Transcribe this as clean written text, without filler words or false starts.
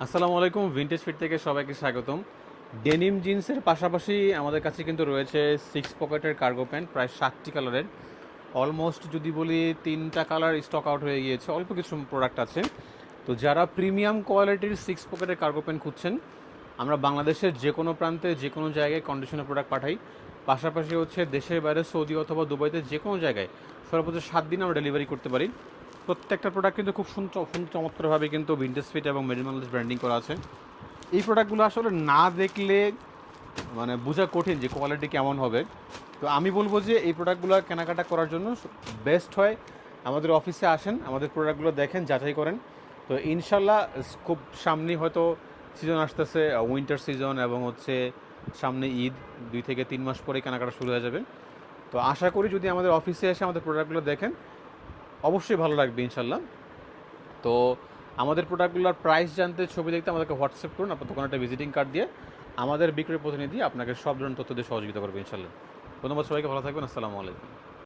আসসালামু আলাইকুম, vintage fit থেকে সবাইকে স্বাগতম। ডেনিম জিন্সের পাশাপাশি আমাদের কাছে কিন্তু রয়েছে 6 পকেটের কার্গো প্যান্ট, প্রায় 60টি কালারের। অলমোস্ট যদি বলি 3টা কালার স্টক আউট হয়ে গিয়েছে, অল্প কিছু প্রোডাক্ট আছে। তো যারা প্রিমিয়াম কোয়ালিটির 6 পকেটের কার্গো প্যান্ট খুঁজছেন, আমরা বাংলাদেশের যে কোনো প্রান্তে যে কোনো জায়গায় কন্ডিশনের প্রোডাক্ট পাঠাই। পাশাপাশি হচ্ছে দেশের বাইরে সৌদি অথবা দুবাইতে যে কোনো জায়গায় সর্বোচ্চ 7 দিন আমরা ডেলিভারি করতে পারি। প্রত্যেকটা প্রোডাক্ট কিন্তু খুব চমৎকারভাবে কিন্তু ভিনটেজ ফিট এবং মেড ইন বাংলাদেশ ব্র্যান্ডিং করা আছে। এই প্রোডাক্টগুলো আসলে না দেখলে মানে বোঝা কঠিন যে কোয়ালিটি কেমন হবে। তো আমি বলবো যে এই প্রোডাক্টগুলো কেনাকাটা করার জন্য বেস্ট হয় আমাদের অফিসে আসেন, আমাদের প্রোডাক্টগুলো দেখেন, যাচাই করেন। তো ইনশাল্লাহ খুব সামনেই হয়তো সিজন আসতেছে, উইন্টার সিজন, এবং হচ্ছে সামনে ঈদ, 2 থেকে 3 মাস পরে কেনাকাটা শুরু হয়ে যাবে। তো আশা করি যদি আমাদের অফিসে এসে আমাদের প্রোডাক্টগুলো দেখেন, অবশ্যই ভালো লাগবে ইনশাল্লাহ। তো আমাদের প্রোডাক্টগুলোর প্রাইস জানতে, ছবি দেখতে আমাদেরকে হোয়াটসঅ্যাপ করুন, আপনার দোকানে একটা ভিজিটিং কার্ড দিয়ে আমাদের বিক্রয় প্রতিনিধি আপনাকে সব ধরনের তথ্য দিয়ে সহযোগিতা করবে ইনশাল্লাহ। ধন্যবাদ সবাইকে, ভালো থাকবেন, আসসালামু আলাইকুম।